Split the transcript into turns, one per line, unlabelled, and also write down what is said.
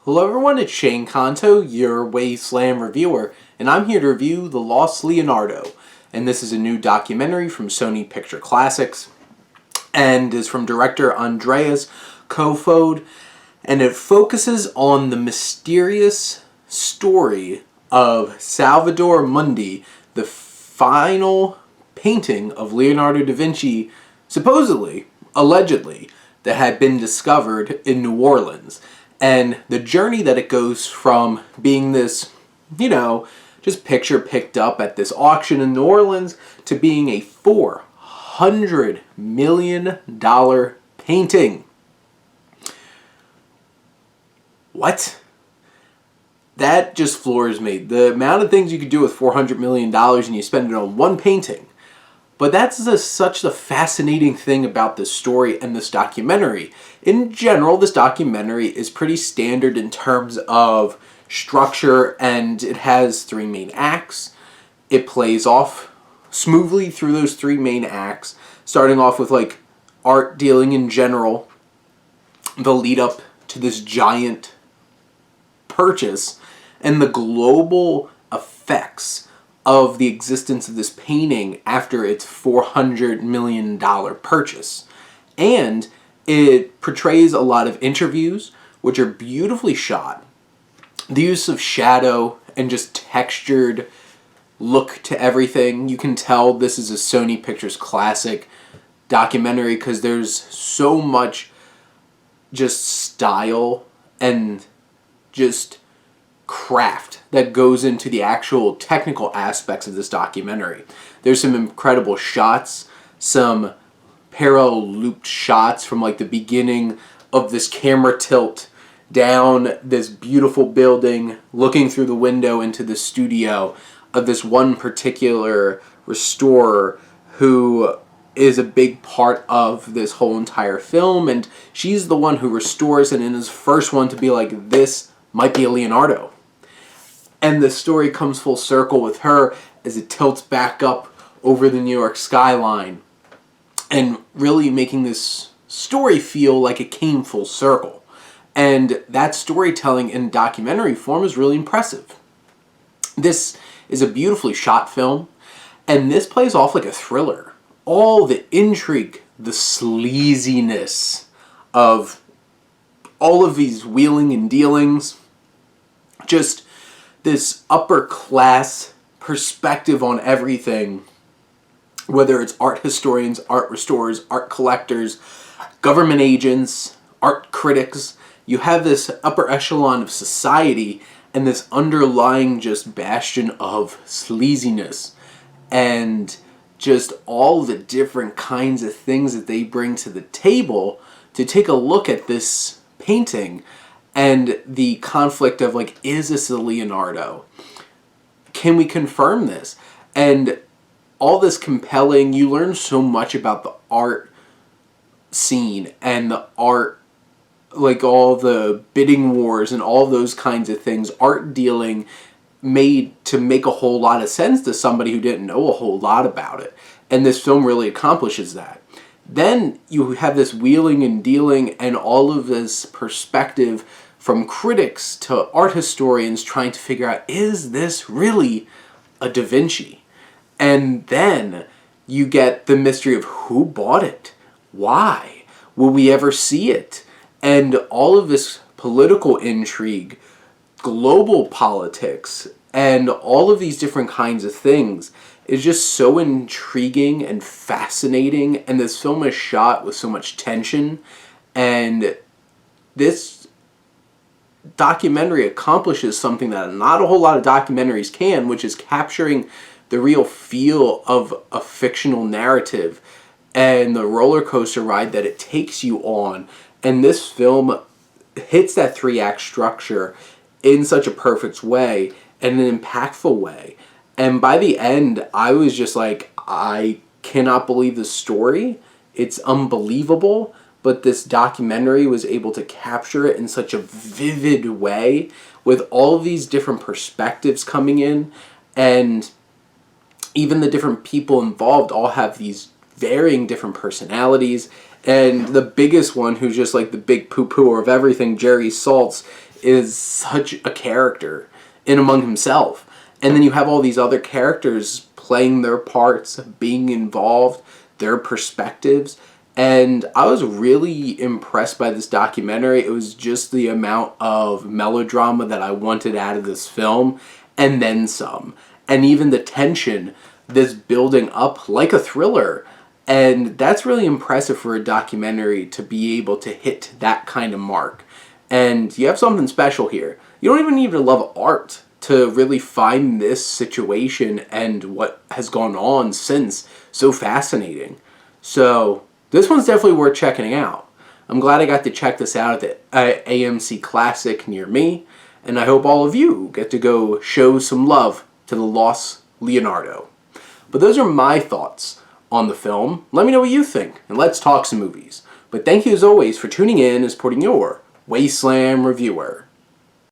Hello everyone, it's Shane Kanto, your Wasteland reviewer, and I'm here to review The Lost Leonardo. And this is a new documentary from Sony Picture Classics, and is from director Andreas Koefoed, and it focuses on the mysterious story of Salvator Mundi, the final painting of Leonardo da Vinci, supposedly, allegedly, that had been discovered in New Orleans. And the journey that it goes from being this, just picture picked up at this auction in New Orleans to being a $400 million painting. What? That just floors me. The amount of things you could do with $400 million and you spend it on one painting. But that's such the fascinating thing about this story and this documentary. In general, this documentary is pretty standard in terms of structure, and it has three main acts. It plays off smoothly through those three main acts, starting off with art dealing in general, the lead up to this giant purchase, and the global effects of the existence of this painting after its $400 million purchase. And it portrays a lot of interviews, which are beautifully shot. The use of shadow and just textured look to everything. You can tell this is a Sony Pictures Classic documentary because there's so much just style and just craft that goes into the actual technical aspects of this documentary. There's some incredible shots, some parallel looped shots from the beginning of this camera tilt down this beautiful building, looking through the window into the studio of this one particular restorer who is a big part of this whole entire film, and she's the one who restores it and is the first one to be like, this might be a Leonardo. And the story comes full circle with her as it tilts back up over the New York skyline, and really making this story feel like it came full circle. And that storytelling in documentary form is really impressive. This is a beautifully shot film, and this plays off like a thriller. All the intrigue, the sleaziness of all of these wheeling and dealings, just this upper class perspective on everything, whether it's art historians, art restorers, art collectors, government agents, art critics. You have this upper echelon of society and this underlying just bastion of sleaziness and just all the different kinds of things that they bring to the table to take a look at this painting. And the conflict of is this a Leonardo? Can we confirm this? And all this compelling, you learn so much about the art scene and the art, all the bidding wars and all those kinds of things, art dealing made to make a whole lot of sense to somebody who didn't know a whole lot about it. And this film really accomplishes that. Then you have this wheeling and dealing and all of this perspective from critics to art historians trying to figure out, is this really a Da Vinci? And then you get the mystery of who bought it? Why? Will we ever see it? And all of this political intrigue, global politics, and all of these different kinds of things is just so intriguing and fascinating. And this film is shot with so much tension. And this documentary accomplishes something that not a whole lot of documentaries can, which is capturing the real feel of a fictional narrative and the roller coaster ride that it takes you on. And this film hits that three-act structure in such a perfect way and an impactful way. And by the end, I was just like, I cannot believe this story. It's unbelievable. But this documentary was able to capture it in such a vivid way with all of these different perspectives coming in, and even the different people involved all have these varying different personalities And the biggest one, who's just like the big poo-pooer of everything, Jerry Saltz, is such a character in among himself. And then you have all these other characters playing their parts, being involved, their perspectives. And I was really impressed by this documentary. It was just the amount of melodrama that I wanted out of this film, and then some. And even the tension that's building up like a thriller. And that's really impressive for a documentary to be able to hit that kind of mark. And you have something special here. You don't even need to love art to really find this situation and what has gone on since so fascinating. So this one's definitely worth checking out. I'm glad I got to check this out at the AMC Classic near me, and I hope all of you get to go show some love to the lost Leonardo. But those are my thoughts on the film. Let me know what you think, and let's talk some movies. But thank you as always for tuning in and supporting your Wasteland reviewer.